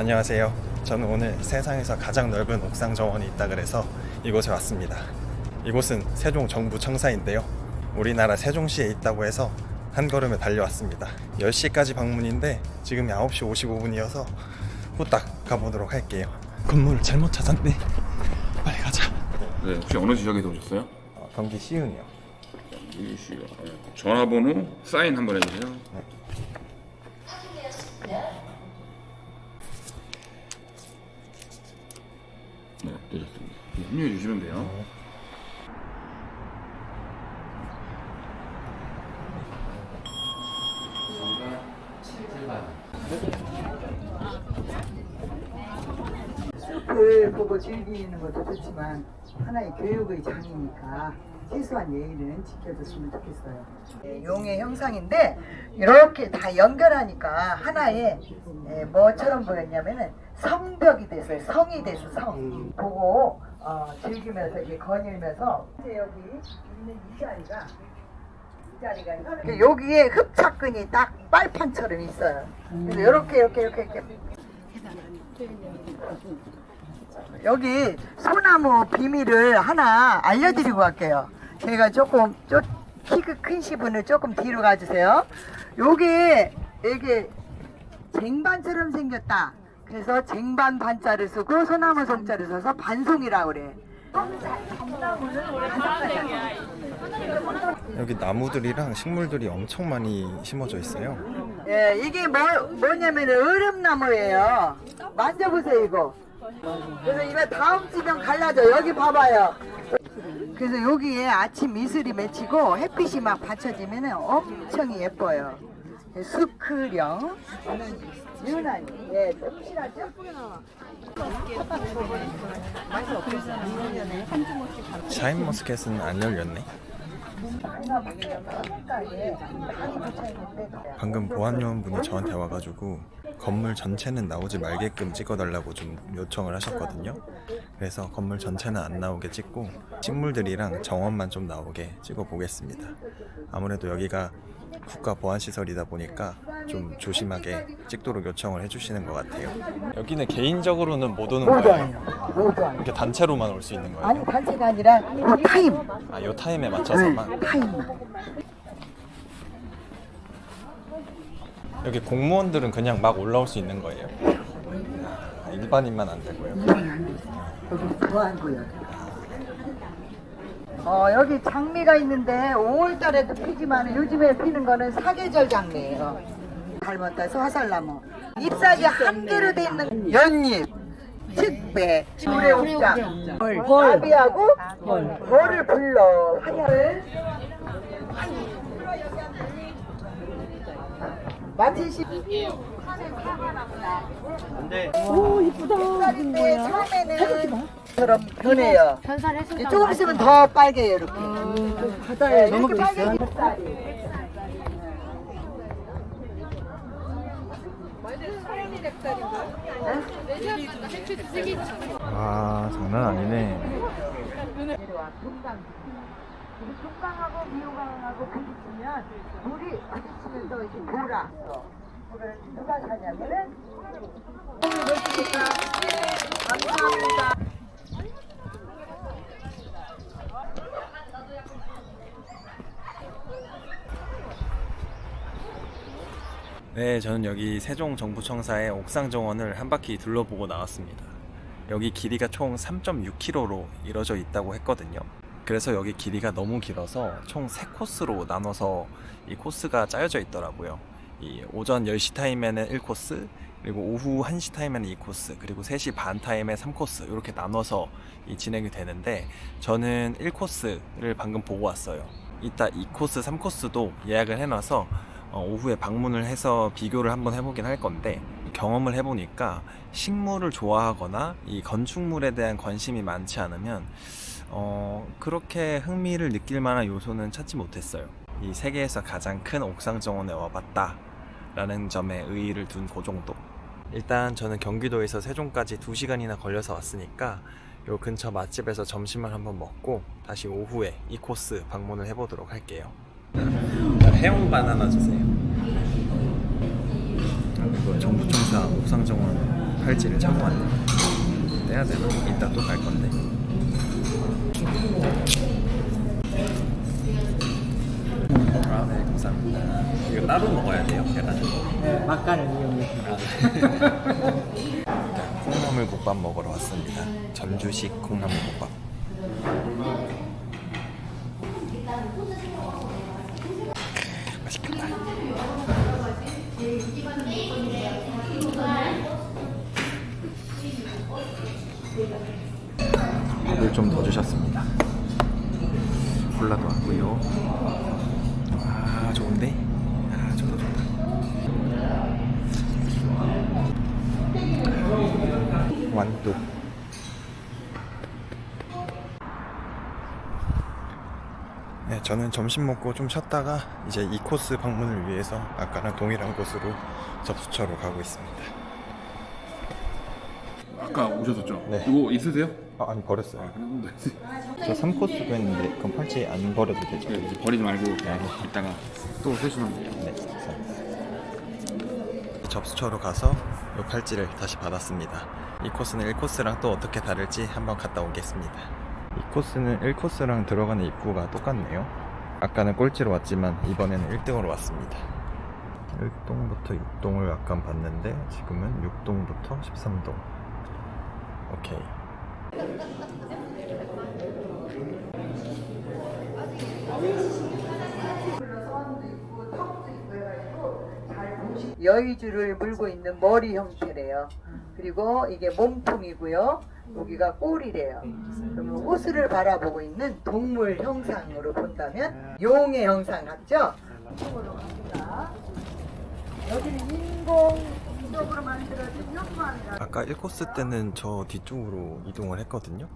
안녕하세요. 저는 오늘 세상에서 가장 넓은 옥상 정원이 있다 그래서 이곳에 왔습니다. 이곳은 세종 정부청사인데요. 우리나라 세종시에 있다고 해서 한 걸음에 달려왔습니다. 10시까지 방문인데 지금 9시 55분이어서 후딱 가보도록 할게요. 건물을 잘못 찾았네. 빨리 가자. 네, 혹시 어느 지역에서 오셨어요? 경기 시흥이요. 이시요. 전화번호 사인 한번 해주세요. 네, 되셨습니다. 합류해 주시면 돼요. 숲을 보고 즐기는 것도 좋지만 하나의 교육의 장이니까 최소한 예의는 지켜줬으면 좋겠어요. 용의 형상인데 이렇게 다 연결하니까 하나의 뭐처럼 보였냐면은 성벽이 됐어요. 성이 됐어. 성 보고 즐기면서 이렇게 거닐면서 여기 있는 이 자리가 여기에 흡착근이 딱 빨판처럼 있어요. 그래서 이렇게 여기 소나무 비밀을 하나 알려드리고 갈게요. 제가 조금 키가 크신 분을 조금 뒤로 가주세요. 이게 쟁반처럼 생겼다. 그래서 쟁반 반자를 쓰고 소나무 송자를 써서 반송이라고 그래. 여기 나무들이랑 식물들이 엄청 많이 심어져 있어요. 예, 이게 뭐냐면 얼음나무예요. 만져보세요 이거. 그래서 이거 다음 주면 갈라져. 여기 봐봐요. 그래서 여기에 아침 이슬이 맺히고 햇빛이 막 받쳐지면 엄청 예뻐요. 수크령 유난히 튼실하죠? 샤인머스켓은 안 열렸네. 방금 보안요원분이 저한테 와가지고 건물 전체는 나오지 말게끔 찍어달라고 좀 요청을 하셨거든요. 그래서 건물 전체는 안 나오게 찍고 식물들이랑 정원만 좀 나오게 찍어 보겠습니다. 아무래도 여기가 국가 보안시설이다 보니까 좀 조심하게 찍도록 요청을 해주시는 것 같아요. 여기는 개인적으로는 못 오는 거예요? 모두 아니에요. 이렇게 단체로만 올 수 있는 거예요? 아니 단체가 아니라 이 타임. 요 타임에 맞춰서만? 타임만. 여기 공무원들은 그냥 막 올라올 수 있는 거예요? 일반인만 안 되고요? 여기 보안구역. 여기 장미가 있는데 5월달에도 피지만 요즘에 피는 거는 사계절 장미예요. 닮았다서 화살나무. 잎사귀 한 개로 돼 있는 연잎, 측배, 수레옥장, 나비하고 벌을 불러. 화려를 마치 오 이쁘다. 잎사귀인데 처음에는 처럼 변해요. 조금 있으면 더 빨개요 이렇게. 바다에 너무 빨개요. 아, 장난 아니네. 동강하고 미호강하고 부딪히면 물이 부딪히면서 이렇게 돌아. 그걸 누가 사냐면은 감사합니다. 네, 저는 여기 세종정부청사의 옥상정원을 한 바퀴 둘러보고 나왔습니다. 여기 길이가 총 3.6km로 이뤄져 있다고 했거든요. 그래서 여기 길이가 너무 길어서 총 3코스로 나눠서 이 코스가 짜여져 있더라고요. 이 오전 10시 타임에는 1코스, 그리고 오후 1시 타임에는 2코스, 그리고 3시 반 타임에 3코스 이렇게 나눠서 진행이 되는데 저는 1코스를 방금 보고 왔어요. 이따 2코스, 3코스도 예약을 해놔서 오후에 방문을 해서 비교를 한번 해보긴 할 건데 경험을 해보니까 식물을 좋아하거나 이 건축물에 대한 관심이 많지 않으면 그렇게 흥미를 느낄 만한 요소는 찾지 못했어요. 이 세계에서 가장 큰 옥상 정원에 와봤다 라는 점에 의의를 둔 그 정도. 일단 저는 경기도에서 세종까지 2시간이나 걸려서 왔으니까 요 근처 맛집에서 점심을 한번 먹고 다시 오후에 이 코스 방문을 해보도록 할게요. 해용반 하나 주세요. 이거 정부청사 옥상정원 팔찌를 차고 왔네. 떼야 되나? 이따 또 갈 건데. 아, 네, 감사합니다. 이거 따로 먹어야 돼요? 계란은? 네, 막간을 이용해서. 콩나물국밥 먹으러 왔습니다. 전주식 콩나물국밥. 맛있겠다. 물 좀 더 주셨습니다. 콜라도 왔고요. 아, 좋은데? 아, 좋다 좋다. 완도. 네, 저는 점심 먹고 좀 쉬었다가 이제 이 코스 방문을 위해서 아까랑 동일한 곳으로 접수처로 가고 있습니다. 아까 오셨었죠? 네. 이거 있으세요? 아, 아니 버렸어요. 그럼 저 3코스도 했는데 그럼 팔찌 안 버려도 되죠? 이제 버리지 말고 네. 이따가 또 쓰시면 돼요. 네, 감사합니다. 접수처로 가서 이 팔찌를 다시 받았습니다. 이 코스는 1코스랑 또 어떻게 다를지 한번 갔다 오겠습니다. 이 코스는 1코스랑 들어가는 입구가 똑같네요. 아까는 꼴찌로 왔지만 이번에는 1등으로 왔습니다. 1동부터 6동을 약간 봤는데 지금은 6동부터 13동. 오케이. 여의주를 물고 있는 머리 형태래요. 그리고 이게 몸통이고요. 여기가 꼬리래요. 그러면 호수를 바라보고 있는 동물 형상으로 본다면 용의 형상 같죠? 이쪽으로 갑니다. 여기는 인공적으로 만들어진 현무암이라. 아까 1코스 때는 저 뒤쪽으로 이동을 했거든요.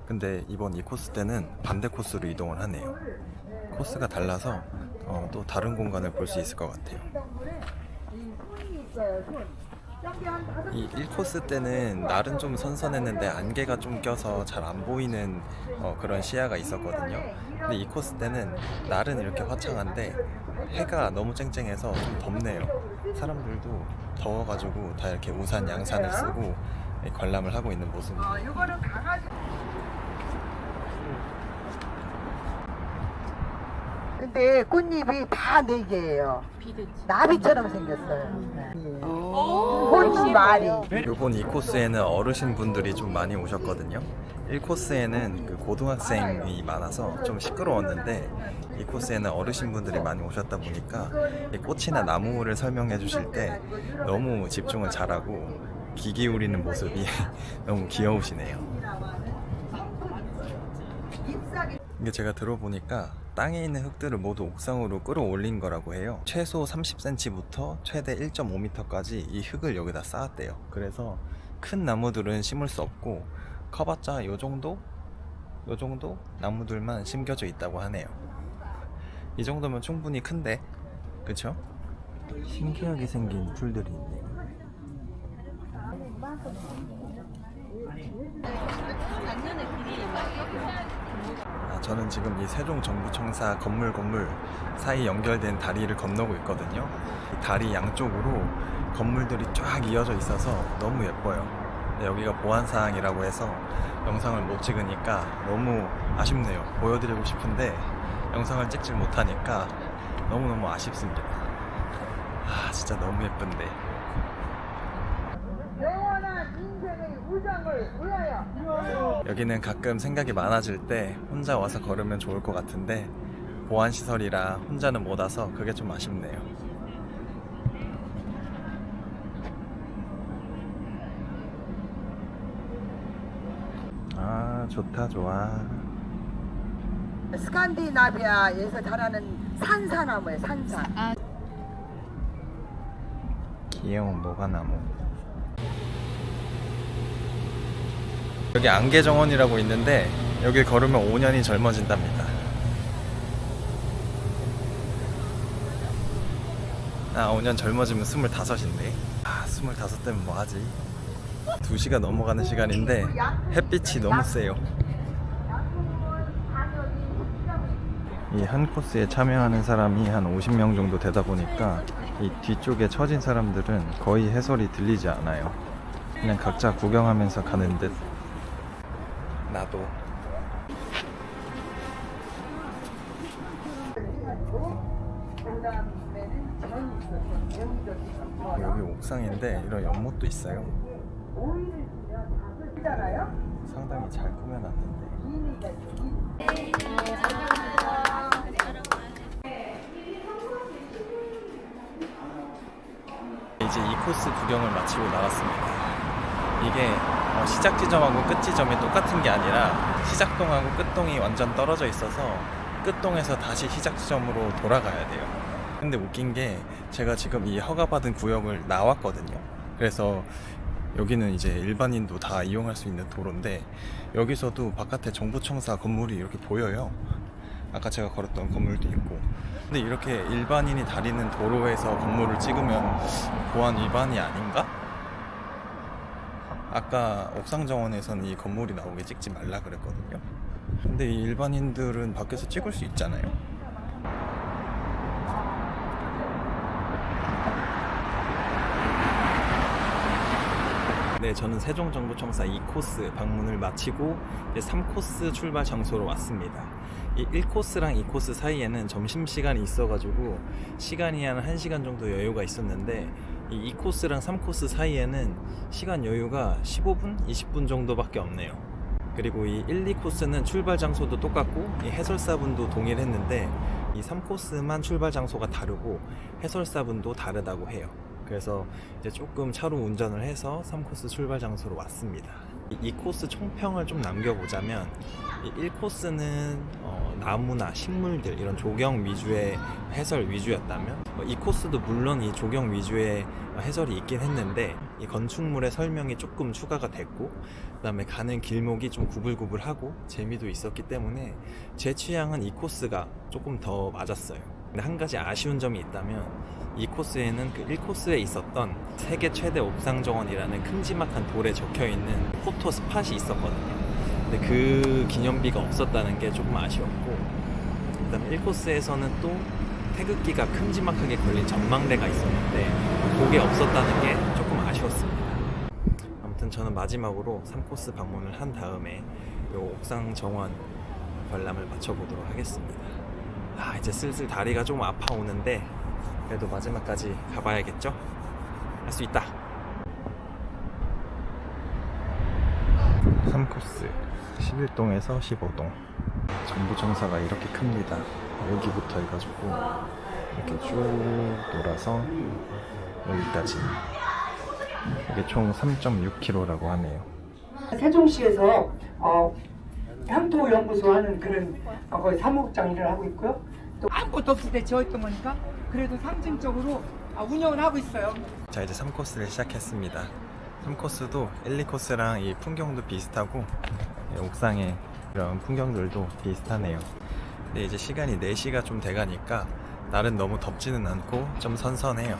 근데 이번 2코스 때는 반대 코스로 이동을 하네요. 코스가 달라서 또 다른 공간을 볼 수 있을 것 같아요. 이 1코스 때는 날은 좀 선선했는데 안개가 좀 껴서 잘 안 보이는 그런 시야가 있었거든요. 근데 2코스 때는 날은 이렇게 화창한데 해가 너무 쨍쨍해서 좀 덥네요. 사람들도 더워가지고 다 이렇게 우산, 양산을 쓰고 관람을 하고 있는 모습입니다. 이거는 강아지. 근데 꽃잎이 다 4개예요. 나비처럼 생겼어요. 꽃 말이. 요번 2코스에는 어르신 분들이 좀 많이 오셨거든요. 1코스에는 그 고등학생이 많아서 좀 시끄러웠는데 2코스에는 어르신 분들이 많이 오셨다 보니까 이 꽃이나 나무를 설명해 주실 때 너무 집중을 잘하고 귀 기울이는 모습이 너무 귀여우시네요. 이게 제가 들어보니까 땅에 있는 흙들을 모두 옥상으로 끌어올린 거라고 해요. 최소 30cm부터 최대 1.5m까지 이 흙을 여기다 쌓았대요. 그래서 큰 나무들은 심을 수 없고 커봤자 요 정도 나무들만 심겨져 있다고 하네요. 이 정도면 충분히 큰데, 그쵸? 신기하게 생긴 풀들이 있네요. 저는 지금 이 세종정부청사 건물 사이 연결된 다리를 건너고 있거든요. 이 다리 양쪽으로 건물들이 쫙 이어져 있어서 너무 예뻐요. 근데 여기가 보안사항이라고 해서 영상을 못 찍으니까 너무 아쉽네요. 보여드리고 싶은데 영상을 찍질 못하니까 너무너무 아쉽습니다. 아, 진짜 너무 예쁜데. 영원한 인생의 우정을 위하여. 여기는 가끔 생각이 많아질 때 혼자 와서 걸으면 좋을 것 같은데 보안시설이라 혼자는 못 와서 그게 좀 아쉽네요. 아, 좋다 좋아. 스칸디나비아에서 자라는 산사나무예요. 산사. 귀여운 모가나무. 여기 안개정원이라고 있는데 여길 걸으면 5년이 젊어진답니다. 아, 5년 젊어지면 25인데. 아, 25대면 뭐하지? 2시가 넘어가는 시간인데 햇빛이 너무 세요. 이 한 코스에 참여하는 사람이 한 50명 정도 되다 보니까 이 뒤쪽에 처진 사람들은 거의 해설이 들리지 않아요. 그냥 각자 구경하면서 가는 듯. 나도. 여기 옥상인데 이런 연못도 있어요. 상당히 잘 꾸며놨는데. 이제 이 코스 구경을 마치고 나왔습니다. 이게 시작 지점하고 끝 지점이 똑같은 게 아니라 시작동하고 끝동이 완전 떨어져 있어서 끝동에서 다시 시작 지점으로 돌아가야 돼요. 근데 웃긴 게 제가 지금 이 허가받은 구역을 나왔거든요. 그래서 여기는 이제 일반인도 다 이용할 수 있는 도로인데 여기서도 바깥에 정부청사 건물이 이렇게 보여요. 아까 제가 걸었던 건물도 있고. 근데 이렇게 일반인이 다니는 도로에서 건물을 찍으면 보안 위반이 아닌가? 아까 옥상정원에서는 이 건물이 나오게 찍지 말라 그랬거든요. 근데 이 일반인들은 밖에서 찍을 수 있잖아요. 네, 저는 세종정부청사 2코스 방문을 마치고 이제 3코스 출발 장소로 왔습니다. 이 1코스랑 2코스 사이에는 점심시간이 있어가지고 시간이 한 1시간 정도 여유가 있었는데 이 2코스랑 3코스 사이에는 시간 여유가 15분? 20분 정도밖에 없네요. 그리고 이 1, 2코스는 출발 장소도 똑같고 이 해설사분도 동일했는데 이 3코스만 출발 장소가 다르고 해설사분도 다르다고 해요. 그래서 이제 조금 차로 운전을 해서 3코스 출발 장소로 왔습니다. 이 2코스 총평을 좀 남겨보자면 이 1코스는 나무나 식물들 이런 조경 위주의 해설 위주였다면 2코스도 물론 이 조경 위주의 해설이 있긴 했는데 이 건축물의 설명이 조금 추가가 됐고 그 다음에 가는 길목이 좀 구불구불하고 재미도 있었기 때문에 제 취향은 2코스가 조금 더 맞았어요. 근데 한 가지 아쉬운 점이 있다면 이 코스에는 그 1코스에 있었던 세계 최대 옥상정원이라는 큼지막한 돌에 적혀있는 포토 스팟이 있었거든요. 근데 그 기념비가 없었다는 게 조금 아쉬웠고 그 다음에 1코스에서는 또 태극기가 큼지막하게 걸린 전망대가 있었는데 그게 없었다는 게 조금 아쉬웠습니다. 아무튼 저는 마지막으로 3코스 방문을 한 다음에 이 옥상정원 관람을 마쳐보도록 하겠습니다. 이제 슬슬 다리가 좀 아파오는데 그래도 마지막까지 가봐야겠죠? 할 수 있다! 3코스 11동에서 15동 정부청사가 이렇게 큽니다. 여기부터 해가지고 이렇게 쭉 돌아서 여기까지 이게 총 3.6km라고 하네요. 세종시에서 향토연구소 하는 그런 거의 사무국장 일을 하고 있고요. 또 아무것도 없을 때 지어있던 거니까 그래도 상징적으로 운영을 하고 있어요. 자, 이제 3코스를 시작했습니다. 3코스도 1, 2코스랑 이 풍경도 비슷하고 옥상의 이런 풍경들도 비슷하네요. 근데 이제 시간이 4시가 좀 돼가니까 날은 너무 덥지는 않고 좀 선선해요.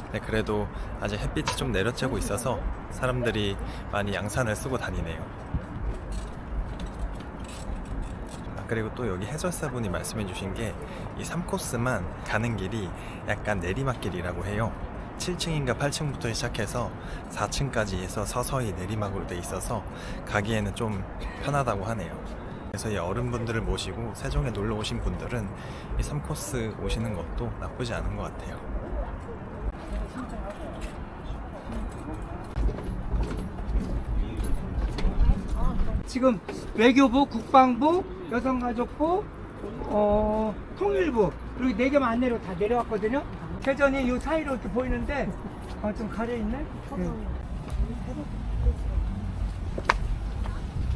근데 그래도 아직 햇빛이 좀 내려쬐고 있어서 사람들이 많이 양산을 쓰고 다니네요. 그리고 또 여기 해설사분이 말씀해 주신 게 이 3코스만 가는 길이 약간 내리막길이라고 해요. 7층인가 8층부터 시작해서 4층까지 해서 서서히 내리막으로 돼 있어서 가기에는 좀 편하다고 하네요. 그래서 이 어른분들을 모시고 세종에 놀러 오신 분들은 이 3코스 오시는 것도 나쁘지 않은 것 같아요. 지금 외교부, 국방부, 여성가족부, 통일부 그리고 4개만 안 내려 다 내려왔거든요. 대전이 이 사이로 이렇게 보이는데 좀 가려있네.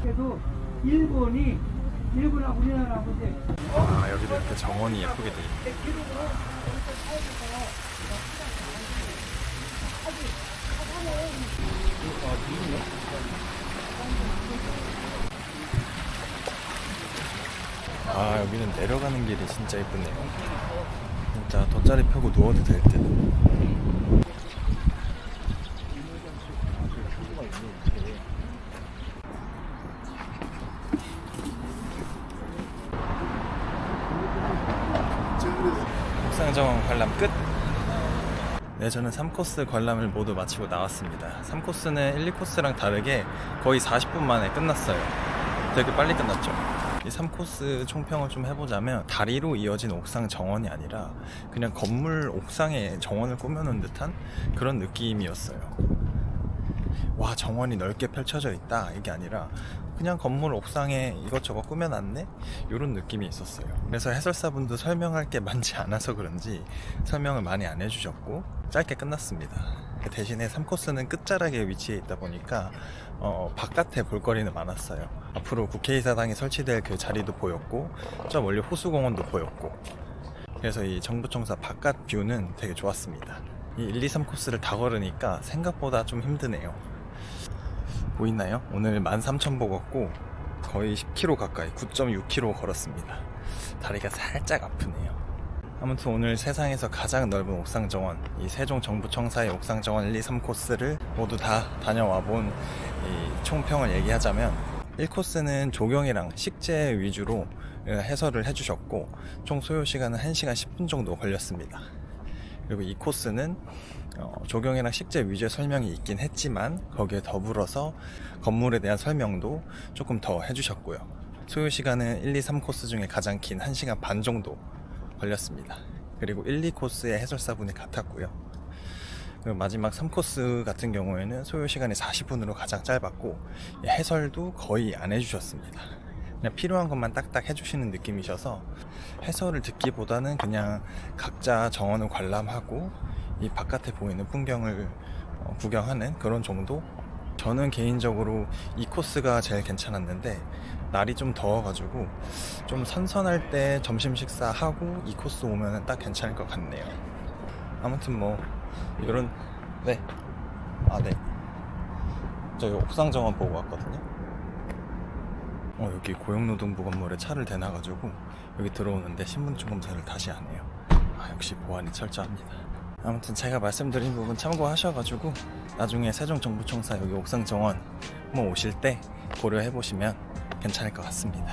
그래도 일본하고 우리나라하고 이제 여기도 이렇게 정원이 예쁘게 돼 있네. 여기는 내려가는 길이 진짜 예쁘네요. 진짜 돗자리 펴고 누워도 될 듯. 옥상정원 관람 끝! 네, 저는 3코스 관람을 모두 마치고 나왔습니다. 3코스는 1, 2코스랑 다르게 거의 40분 만에 끝났어요. 되게 빨리 끝났죠. 이 3코스 총평을 좀 해보자면 다리로 이어진 옥상 정원이 아니라 그냥 건물 옥상에 정원을 꾸며놓은 듯한 그런 느낌이었어요. 와, 정원이 넓게 펼쳐져 있다 이게 아니라 그냥 건물 옥상에 이것저것 꾸며놨네? 이런 느낌이 있었어요. 그래서 해설사분도 설명할 게 많지 않아서 그런지 설명을 많이 안 해주셨고 짧게 끝났습니다. 대신에 3코스는 끝자락에 위치해 있다 보니까 바깥에 볼거리는 많았어요. 앞으로 국회의사당이 설치될 그 자리도 보였고 저 멀리 호수공원도 보였고 그래서 이 정부청사 바깥 뷰는 되게 좋았습니다. 이 1, 2, 3코스를 다 걸으니까 생각보다 좀 힘드네요. 보이나요? 오늘 13,000보 걷고 거의 10km 가까이 9.6km 걸었습니다. 다리가 살짝 아프네요. 아무튼 오늘 세상에서 가장 넓은 옥상정원, 이 세종정부청사의 옥상정원 1, 2, 3코스를 모두 다 다녀와 본 이 총평을 얘기하자면 1코스는 조경이랑 식재 위주로 해설을 해주셨고 총 소요시간은 1시간 10분 정도 걸렸습니다. 그리고 2코스는 조경이랑 식재 위주의 설명이 있긴 했지만 거기에 더불어서 건물에 대한 설명도 조금 더 해주셨고요. 소요시간은 1, 2, 3코스 중에 가장 긴 1시간 반 정도 걸렸습니다. 그리고 1, 2코스의 해설사분이 같았고요. 그리고 마지막 3코스 같은 경우에는 소요시간이 40분으로 가장 짧았고 해설도 거의 안 해주셨습니다. 그냥 필요한 것만 딱딱 해주시는 느낌이셔서 해설을 듣기보다는 그냥 각자 정원을 관람하고 이 바깥에 보이는 풍경을 구경하는 그런 정도? 저는 개인적으로 이 코스가 제일 괜찮았는데 날이 좀 더워가지고 좀 선선할 때 점심 식사하고 이 코스 오면 딱 괜찮을 것 같네요. 아무튼 뭐 이런 네 저희 옥상 정원 보고 왔거든요. 여기 고용노동부 건물에 차를 대놔가지고 여기 들어오는데 신분증 검사를 다시 하네요. 역시 보안이 철저합니다. 아무튼 제가 말씀드린 부분 참고하셔가지고 나중에 세종정부청사 여기 옥상정원 한번 오실 때 고려해보시면 괜찮을 것 같습니다.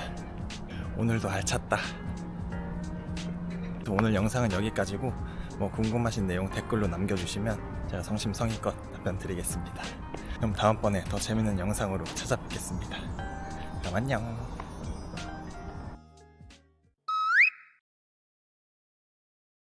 오늘도 알찼다. 오늘 영상은 여기까지고 뭐 궁금하신 내용 댓글로 남겨주시면 제가 성심성의껏 답변 드리겠습니다. 그럼 다음번에 더 재밌는 영상으로 찾아뵙겠습니다. 그럼 안녕.